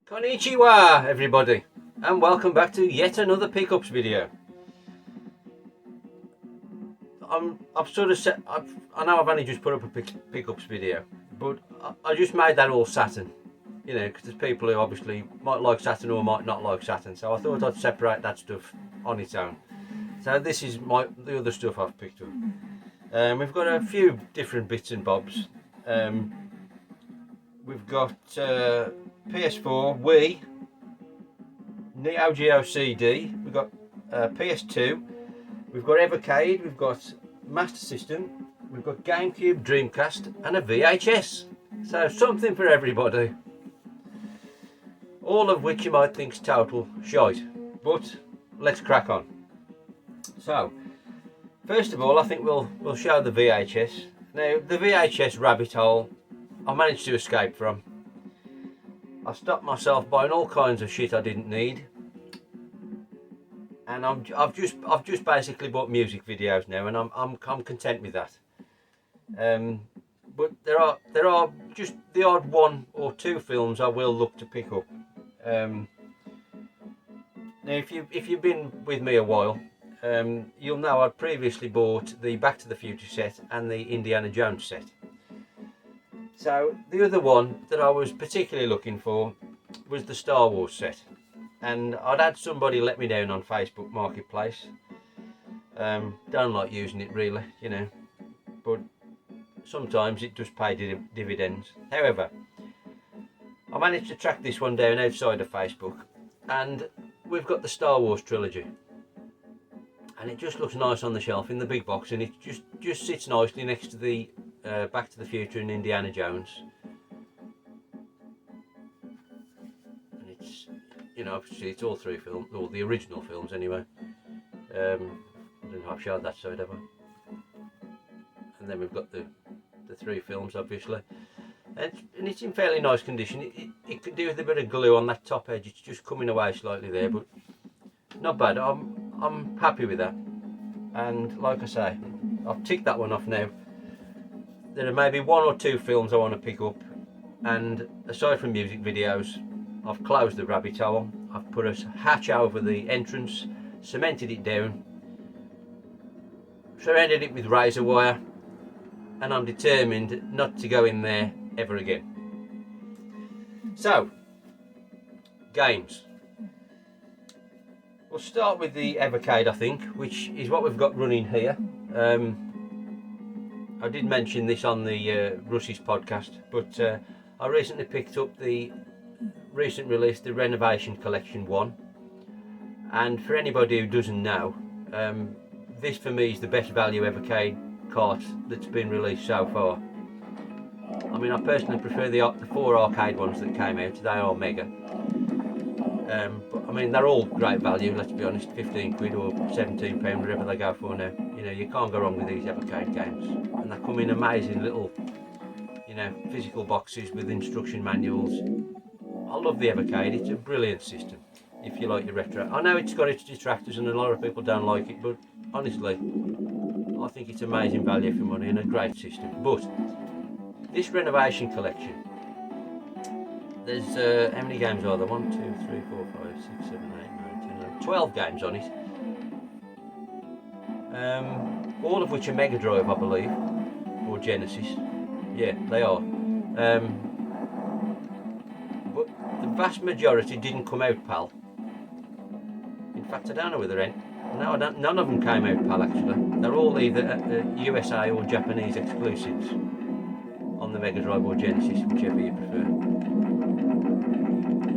Konnichiwa everybody, and welcome back to yet another pickups video. I've sort of set, I know I've only just put up a pickups video, but I just made that all Saturn, you know, because there's people who obviously might like Saturn or might not like Saturn, so I thought I'd separate that stuff on its own. So this is the other stuff I've picked up. We've got a few different bits and bobs. We've got PS4, Wii, Neo Geo CD, we've got PS2, we've got Evercade, we've got Master System, we've got GameCube, Dreamcast and a VHS. So something for everybody. All of which you might think's total shite, but let's crack on. So, first of all, I think we'll show the VHS. Now, the VHS rabbit hole I managed to escape from. I stopped myself buying all kinds of shit I didn't need, and I've just basically bought music videos now, and I'm content with that. But there are just the odd one or two films I will look to pick up. Now, if you've been with me a while, you'll know I'd previously bought the Back to the Future set and the Indiana Jones set. So the other one that I was particularly looking for was the Star Wars set, and I'd had somebody let me down on Facebook Marketplace. Don't like using it really, you know, but sometimes it does pay dividends. However, I managed to track this one down outside of Facebook, and we've got the Star Wars trilogy, and it just looks nice on the shelf in the big box, and it just sits nicely next to the Back to the Future and Indiana Jones. And it's, you know, obviously it's all three films, or the original films anyway. I don't know if I've showed that side, have I? And then we've got the three films, obviously. And it's in fairly nice condition. It could do with a bit of glue on that top edge. It's just coming away slightly there, but not bad. I'm happy with that. And like I say, I've ticked that one off now. There are maybe one or two films I want to pick up, and aside from music videos, I've closed the rabbit hole. I've put a hatch over the entrance, cemented it down, surrounded it with razor wire, and I'm determined not to go in there ever again. So, games. We'll start with the Evercade, I think, which is what we've got running here. I did mention this on the Russies podcast, but I recently picked up the recent release, the Renovation Collection 1. And for anybody who doesn't know, this for me is the best value Evercade cart that's been released so far. I mean, I personally prefer the 4 arcade ones that came out. They are mega. But I mean, they're all great value, let's be honest. 15 quid or 17 pound, whatever they go for now. You know, you can't go wrong with these Evercade games. And they come in amazing little, you know, physical boxes with instruction manuals. I love the Evercade. It's a brilliant system if you like your retro. I know it's got its detractors and a lot of people don't like it, but honestly, I think it's amazing value for money and a great system. But this Renovation Collection, there's how many games are there? 1, 2, 3, 4, 5, 6, 7, 8, 9, 10, 11, 12 games on it. All of which are Mega Drive, I believe, or Genesis. Yeah, they are. But the vast majority didn't come out PAL. In fact, I don't know whether they're no, none of them came out PAL actually. They're all either USA or Japanese exclusives on the Mega Drive or Genesis, whichever you prefer.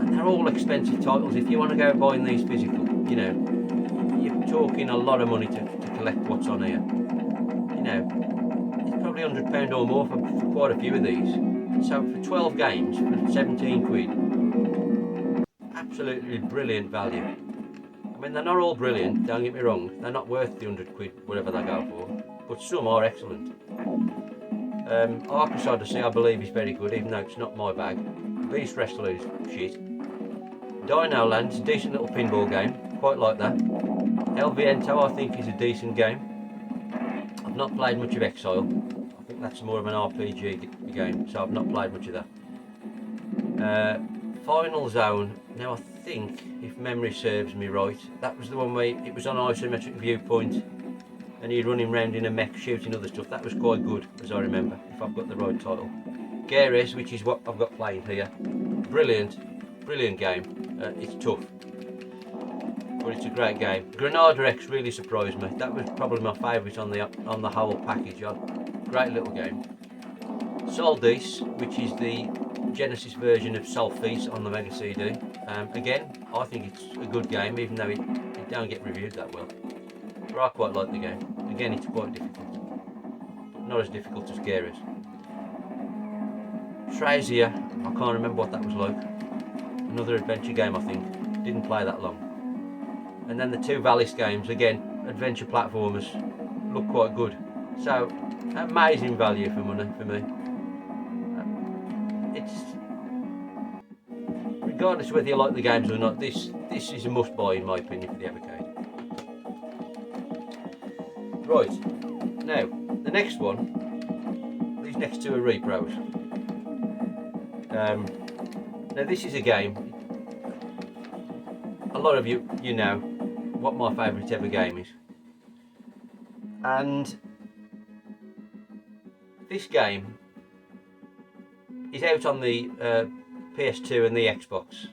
And they're all expensive titles. If you want to go buying these physical, you know, you're talking a lot of money to collect what's on here. You know, it's probably £100 or more for quite a few of these. So for 12 games for 17 quid, absolutely brilliant value. I mean, they're not all brilliant, don't get me wrong. They're not worth the 100 quid, whatever they go for, but some are excellent. Arcus Odyssey, I believe, is very good, even though it's not my bag. Beast Wrestler is shit. Dino Land's a decent little pinball game, quite like that. El Viento, I think, is a decent game. I've not played much of Exile. I think think that's more of an RPG game, so I've not played much of that. Final Zone, now I think, if memory serves me right, that was the one where it was on isometric viewpoint and you're running around in a mech shooting other stuff. That was quite good, as I remember, if I've got the right title. Gears, which is what I've got playing here, brilliant game. It's tough, but it's a great game. Granada X really surprised me. That was probably my favourite on the whole package. Great little game. Soldice, which is the Genesis version of Solfeis on the Mega CD. Again, I think it's a good game, even though it don't get reviewed that well. But I quite like the game. Again, it's quite difficult, but not as difficult as Gears. Trazier, I can't remember what that was like. Another adventure game, I think. Didn't play that long. And then the two Valis games, again, adventure platformers, look quite good. So, amazing value for money for me. It's, regardless of whether you like the games or not, this is a must buy in my opinion for the Evercade. Right, now the next one, these next two are Repros. Now this is a game, a lot of you know what my favourite ever game is, and this game is out on the PS2 and the Xbox,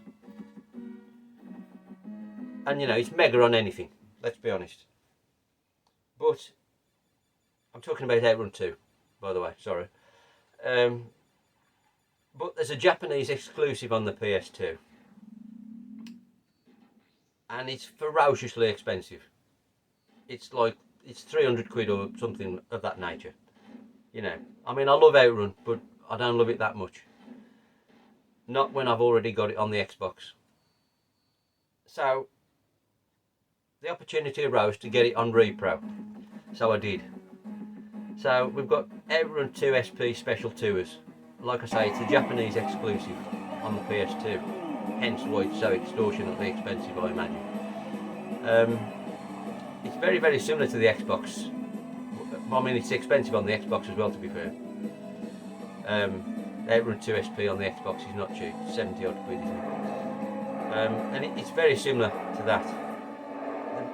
and you know it's mega on anything, let's be honest, but I'm talking about Outrun 2, by the way, sorry. But there's a Japanese exclusive on the PS2 and it's ferociously expensive. It's 300 quid or something of that nature. You know, I mean, I love Outrun, but I don't love it that much. Not when I've already got it on the Xbox. So the opportunity arose to get it on Repro, so I did. So we've got Outrun 2 SP Special Tours. Like I say, it's a Japanese exclusive on the PS2, hence why it's so extortionately expensive, I imagine. It's very, very similar to the Xbox. I mean, it's expensive on the Xbox as well, to be fair. Outrun 2 SP on the Xbox is not cheap, 70 odd quid, isn't it? And it's very similar to that.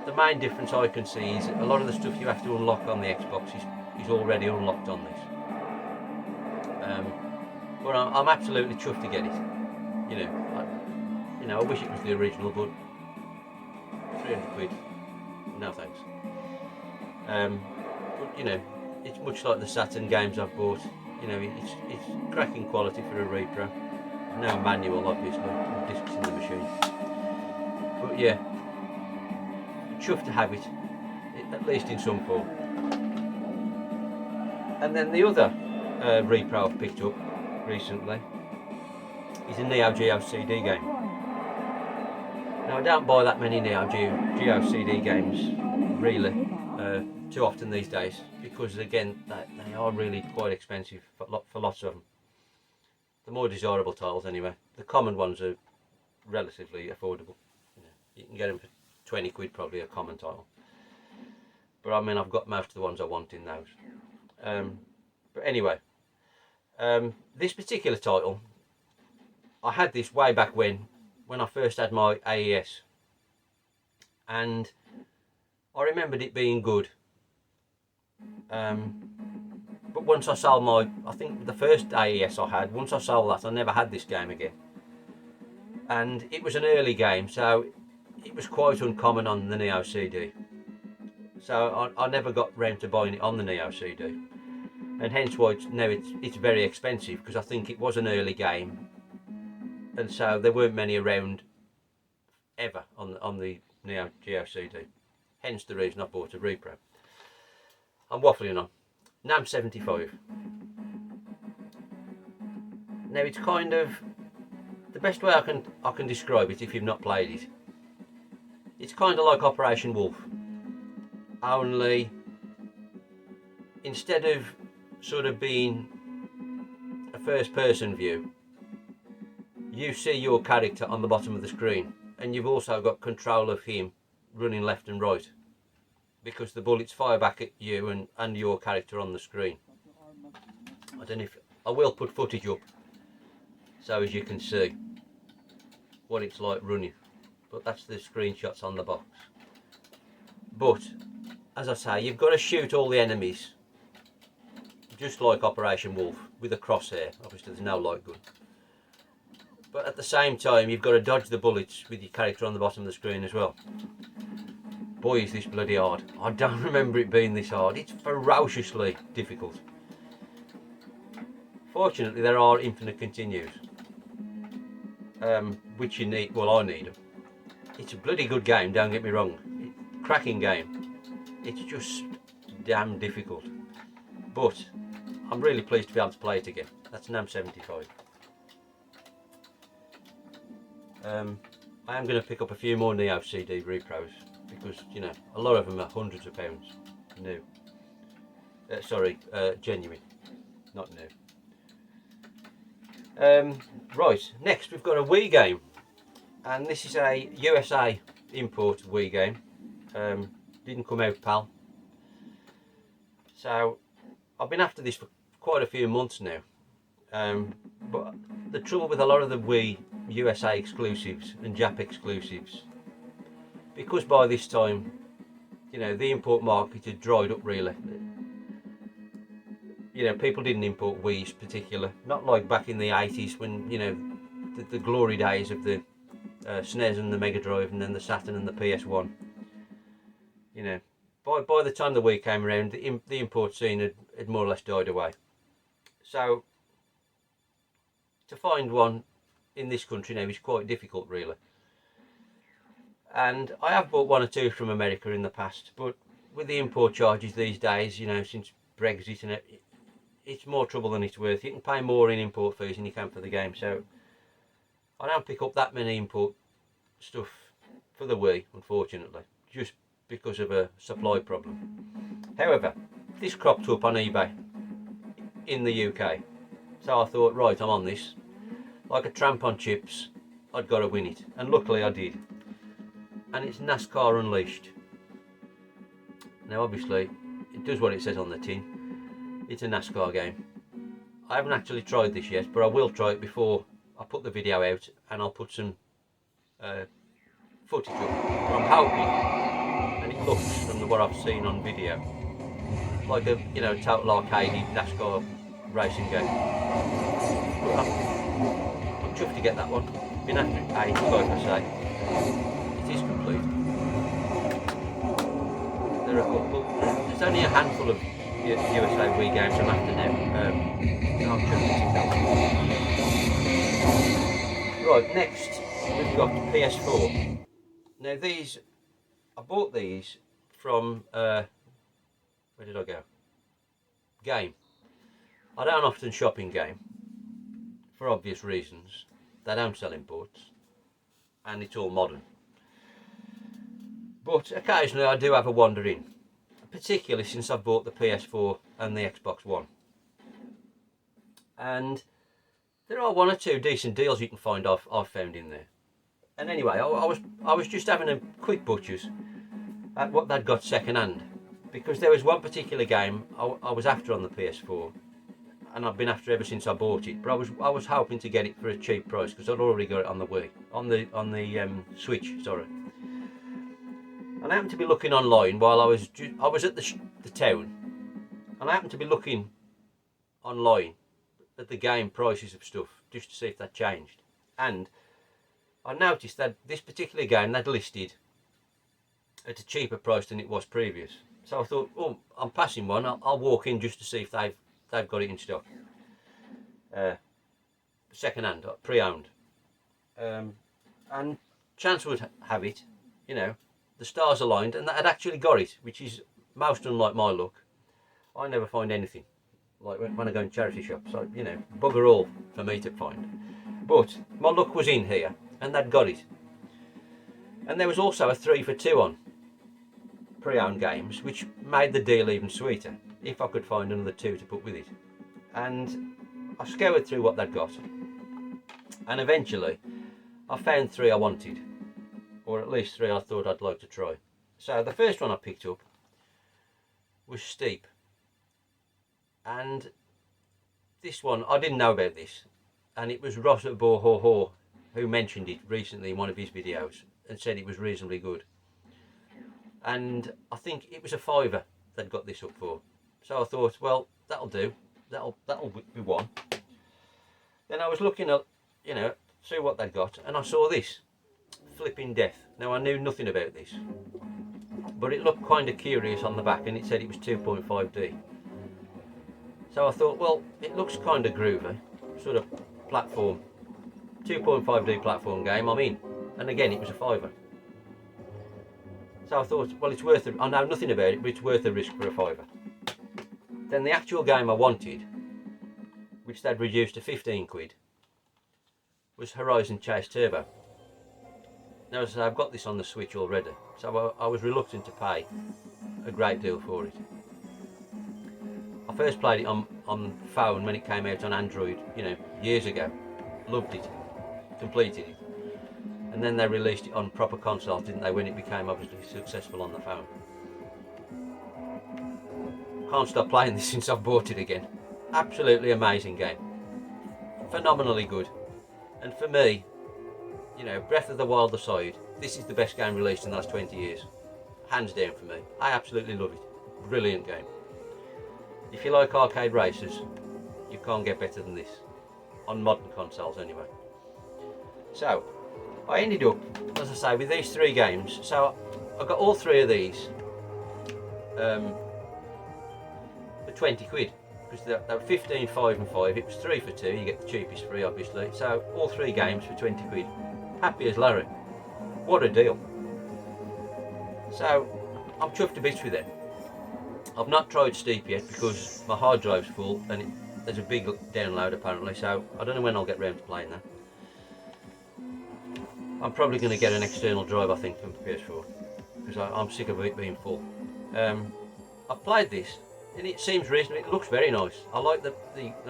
The main difference I can see is a lot of the stuff you have to unlock on the Xbox is already unlocked on this. But I'm absolutely chuffed to get it. I wish it was the original, but 300 quid, no thanks. But you know, it's much like the Saturn games I've bought. You know, it's cracking quality for a Repro. No manual, obviously, discs in the machine. But yeah, chuffed to have it, at least in some form. And then the other Repro I've picked up recently is a Neo Geo CD game. Now I don't buy that many Neo Geo CD games really too often these days, because again they are really quite expensive for lots of them. The more desirable titles anyway. The common ones are relatively affordable. You can get them for 20 quid probably, a common title. But I mean, I've got most of the ones I want in those. But anyway, this particular title, I had this way back when I first had my AES, and I remembered it being good. But once I sold I think the first AES I had, once I sold that, I never had this game again. And it was an early game, so it was quite uncommon on the Neo CD. So I never got round to buying it on the Neo CD. And hence why it's very expensive, because I think it was an early game, and so there weren't many around ever on the Neo Geo CD. Hence the reason I bought a Repro. I'm waffling on. NAM 75. Now it's kind of the best way I can describe it if you've not played it. It's kind of like Operation Wolf, only instead of sort of being a first person view, you see your character on the bottom of the screen, and you've also got control of him running left and right, because the bullets fire back at you and your character on the screen. I don't know if I will put footage up so as you can see what it's like running, but that's the screenshots on the box. But as I say, you've got to shoot all the enemies just like Operation Wolf with a crosshair. Obviously there's no light gun, but at the same time you've got to dodge the bullets with your character on the bottom of the screen as well. Boy, is this bloody hard. I don't remember it being this hard. It's ferociously difficult. Fortunately there are infinite continues, which you need. Well, I need them. It's a bloody good game, don't get me wrong. Cracking game. It's just damn difficult, but I'm really pleased to be able to play it again. That's an M75. I am going to pick up a few more Neo CD Repros because, you know, a lot of them are hundreds of pounds new. Genuine, not new. Right, next we've got a Wii game, and this is a USA import Wii game. Didn't come out PAL, so I've been after this for quite a few months now, but the trouble with a lot of the Wii USA exclusives and Jap exclusives, because by this time, you know, the import market had dried up really. You know, people didn't import Wii's particular, not like back in the 80s when, you know, the glory days of the SNES and the Mega Drive and then the Saturn and the PS1. You know, by the time the Wii came around, the import scene had more or less died away. So to find one in this country now is quite difficult really. And I have bought one or two from America in the past, but with the import charges these days, you know, since Brexit and it's more trouble than it's worth. You can pay more in import fees than you can for the game, so I don't pick up that many import stuff for the Wii, unfortunately, just because of a supply problem. However, this cropped up on eBay in the UK, so I thought, right, I'm on this. Like a tramp on chips, I'd got to win it, and luckily I did. And it's Nascar Unleashed. Now obviously, it does what it says on the tin. It's a NASCAR game. I haven't actually tried this yet, but I will try it before I put the video out, and I'll put some footage up. But I'm hoping, and it looks from what I've seen on video, like a, you know, total arcade NASCAR racing game. But I'm chuffed to get that one. Been after it ages, like I say. It is complete. There are a couple. There's only a handful of USA Wii games I'm after now. I'm chuffed to Right, next we've got PS4. Now these, I bought these from, where did I go? Game. I don't often shop in Game, for obvious reasons. They don't sell imports, and it's all modern. But occasionally I do have a wander in, particularly since I've bought the PS4 and the Xbox One. And there are one or two decent deals you can find I've found in there. And anyway, I was just having a quick butcher's at what they'd got second hand, because there was one particular game I was after on the PS4, and I've been after ever since I bought it. But I was hoping to get it for a cheap price because I'd already got it on the Wii, on the Switch. Sorry. And I happened to be looking online while I was at the town, and I happened to be looking online at the game prices of stuff just to see if that changed. And I noticed that this particular game they'd listed at a cheaper price than it was previous. So I thought, oh, I'm passing one. I'll walk in just to see if they've got it in stock. Second hand, pre-owned. And chance would have it, you know, the stars aligned, and that had actually got it, which is most unlike my luck. I never find anything, like when I go in charity shops, so, you know, bugger all for me to find. But my luck was in here, and they'd got it. And there was also a 3 for 2 on pre-owned games, which made the deal even sweeter, if I could find another 2 to put with it. And I scoured through what they'd got, and eventually I found 3 I wanted, or at least 3 I thought I'd like to try. So the first one I picked up was Steep, and this one, I didn't know about this, and it was Rosa who mentioned it recently in one of his videos and said it was reasonably good. And I think it was a £5 they'd got this up for. So I thought, well, that'll do. That'll be one. Then I was looking at, you know, see what they'd got, and I saw this, Flipping Death. Now I knew nothing about this, but it looked kind of curious on the back, and it said it was 2.5D. So I thought, well, it looks kind of groovy, sort of platform, 2.5D platform game, I'm in. And again, it was a £5. So I thought, well, it's worth it. I know nothing about it, but it's worth a risk for a £5. Then the actual game I wanted, which they'd reduced to 15 quid, was Horizon Chase Turbo. Now, as I say, I've got this on the Switch already, so I was reluctant to pay a great deal for it. I first played it on phone when it came out on Android, you know, years ago. Loved it, completed it. And then they released it on proper console, didn't they, when it became obviously successful on the phone. Can't stop playing this since I've bought it again. Absolutely amazing game. Phenomenally good. And for me, you know, Breath of the Wild aside, this is the best game released in the last 20 years. Hands down for me. I absolutely love it. Brilliant game. If you like arcade races, you can't get better than this. On modern consoles anyway. So, I ended up, as I say, with these 3 games. So I got all 3 of these for 20 quid. Because they were 15, 5 and 5. It was 3 for 2, you get the cheapest free obviously. So all 3 games for 20 quid. Happy as Larry. What a deal. So I'm chuffed to bits with it. I've not tried Steep yet because my hard drive's full and there's a big download apparently, so I don't know when I'll get round to playing that. I'm probably going to get an external drive, I think, from PS4 because I'm sick of it being full. I've played this and it seems reasonable. It looks very nice. I like the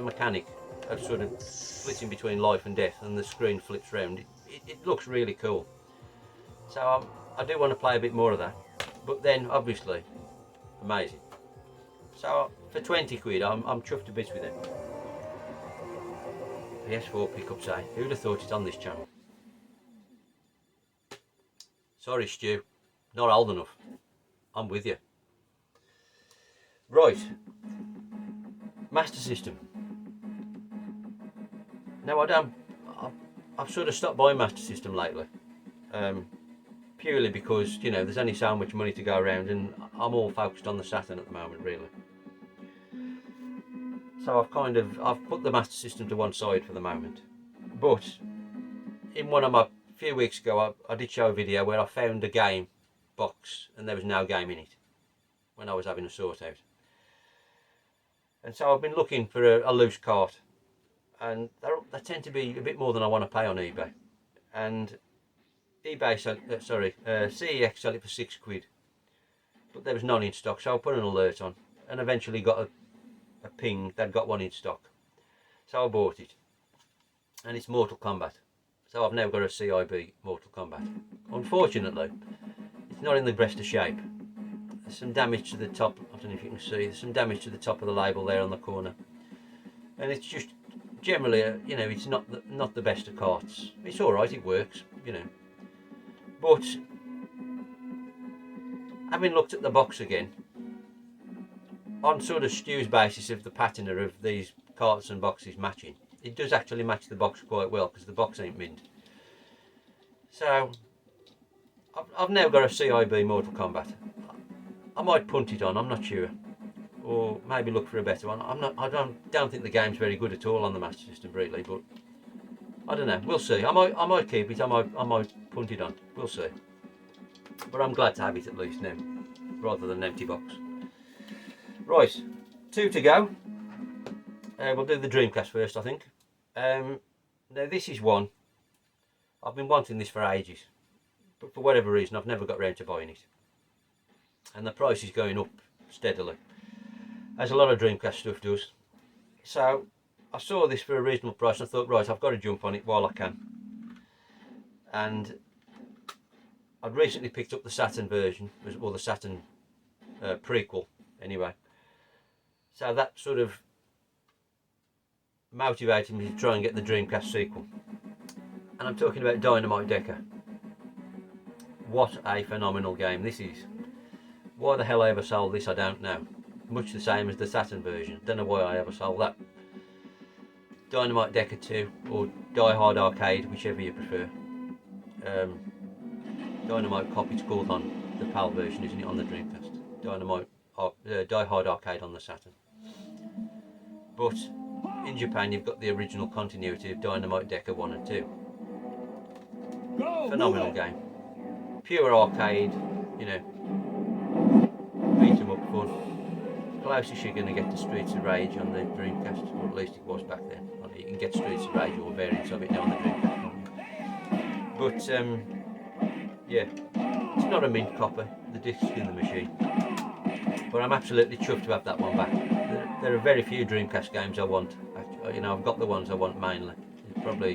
mechanic of sort of splitting between life and death, and the screen flips round. It looks really cool. So I do want to play a bit more of that. But then, obviously, amazing. So for 20 quid, I'm chuffed to bits with it. PS4 pickups, eh? Who'd have thought it's on this channel? Sorry, Stu, not old enough. I'm with you. Right, Master System. Now I've sort of stopped buying Master System lately, purely because, you know, there's only so much money to go around, and I'm all focused on the Saturn at the moment, really. So I've put the Master System to one side for the moment. But in one of my few weeks ago, I did show a video where I found a game box and there was no game in it when I was having a sort out. And so I've been looking for a loose cart, and they tend to be a bit more than I want to pay on eBay. And eBay, CEX sold it for 6 quid, but there was none in stock, so I put an alert on, and eventually got a ping they'd got one in stock. So I bought it, and it's Mortal Kombat. So I've now got a CIB Mortal Kombat. Unfortunately, it's not in the best of shape. There's some damage to the top. I don't know if you can see. There's some damage to the top of the label there on the corner, and it's just generally, you know, it's not the best of carts. It's all right. It works, you know. But having looked at the box again, on sort of Stu's basis of the patina of these carts and boxes matching, it does actually match the box quite well because the box ain't mint. So I've now got a CIB Mortal Kombat. I might punt it on, I'm not sure, or maybe look for a better one. I don't think the game's very good at all on the Master System, really, but I don't know. We'll see. I might keep it. I might punt it on. We'll see. But I'm glad to have it at least now, rather than an empty box. Right, 2 to go. We'll do the Dreamcast first, I think. Now this is one. I've been wanting this for ages, but for whatever reason I've never got round to buying it. And the price is going up steadily, as a lot of Dreamcast stuff does. So I saw this for a reasonable price and I thought, right, I've got to jump on it while I can. And I'd recently picked up the Saturn version, or the Saturn prequel anyway. So that sort of motivated me to try and get the Dreamcast sequel. And I'm talking about Dynamite Decker. What a phenomenal game this is. Why the hell I ever sold this, I don't know. Much the same as the Saturn version. Don't know why I ever sold that. Dynamite Decker 2 or Die Hard Arcade, whichever you prefer. Dynamite Cop, it's called on the PAL version, isn't it, on the Dreamcast? Die Hard Arcade on the Saturn. But in Japan you've got the original continuity of Dynamite Decker 1 and 2. Phenomenal game. Pure arcade, you know, beat 'em up fun. Closest you're going to get to Streets of Rage on the Dreamcast, or at least it was back then. You can get Streets of Rage or variants of it now on the Dreamcast, can't you? But yeah, it's not a mint copy, the disc's in the machine. But I'm absolutely chuffed to have that one back. There are very few Dreamcast games I want. You know, I've got the ones I want mainly. There's probably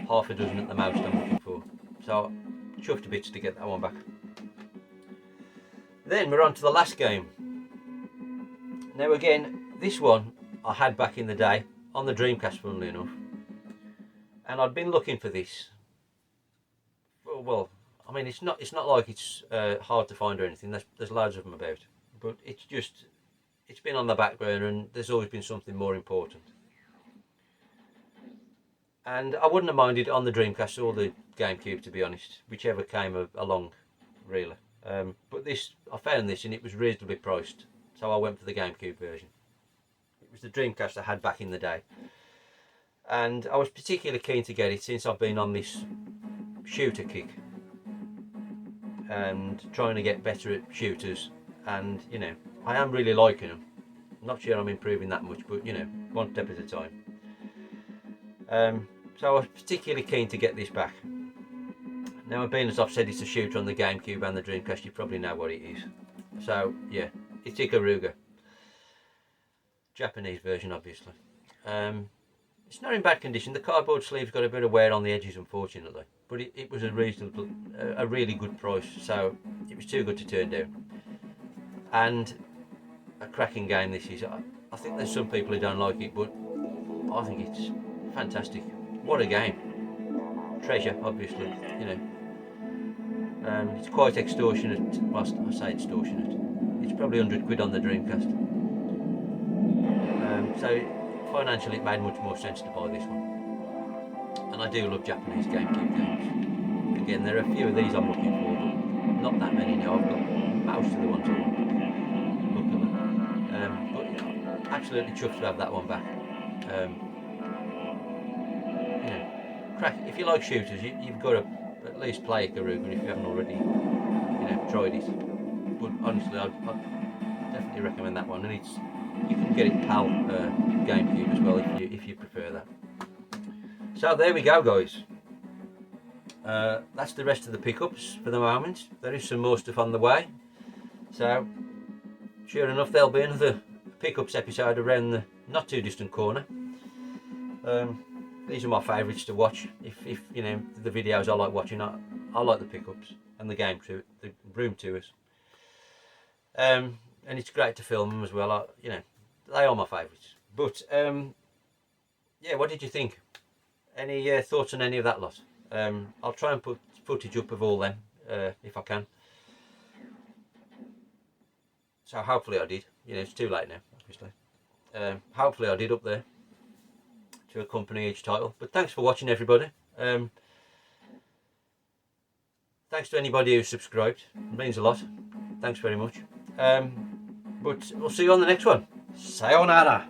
half a dozen at the most I'm looking for. So chuffed to bits to get that one back. Then we're on to the last game. Now again, this one I had back in the day on the Dreamcast, funnily enough, and I'd been looking for this. Well, I mean, it's not like it's hard to find or anything. There's loads of them about, but it's been on the back burner, and there's always been something more important. And I wouldn't have minded on the Dreamcast or the GameCube, to be honest, whichever came along, really. But I found this and it was reasonably priced, so I went for the GameCube version. It was the Dreamcast I had back in the day, and I was particularly keen to get it since I've been on this shooter kick and trying to get better at shooters, and you know, I am really liking them. I'm not sure I'm improving that much, but you know, one step at a time. So I was particularly keen to get this back. Now, being as I've said it's a shooter on the GameCube and the Dreamcast, you probably know what it is. So yeah, it's Ikaruga. Japanese version, obviously. It's not in bad condition. The cardboard sleeve's got a bit of wear on the edges, unfortunately, but it was a really good price, so it was too good to turn down. And a cracking game this is. I think there's some people who don't like it, but I think it's fantastic. What a game. Treasure, obviously, you know. It's quite extortionate. Well, I say extortionate. It's probably 100 quid on the Dreamcast. So financially it made much more sense to buy this one. And I do love Japanese GameCube games. Again, there are a few of these I'm looking for, but not that many now. I've got most of the ones I want, luckily. But you know, absolutely chuffed to have that one back. You know, if you like shooters, you've got to at least play Ikaruga if you haven't already, you know, tried it. But honestly, I'd definitely recommend that one, and you can get it PAL GameCube as well if you prefer that. So there we go, guys. That's the rest of the pickups for the moment. There is some more stuff on the way, so sure enough there'll be another pickups episode around the not too distant corner. These are my favourites to watch. If you know the videos I like watching, I like the pickups and the room tours. And it's great to film them as well. You know, they are my favourites. But yeah, what did you think? Any thoughts on any of that lot? I'll try and put footage up of all them if I can. So hopefully I did. You know, it's too late now, obviously. Hopefully I did up there to accompany each title. But thanks for watching, everybody. Thanks to anybody who subscribed. It means a lot. Thanks very much. But we'll see you on the next one. Sayonara.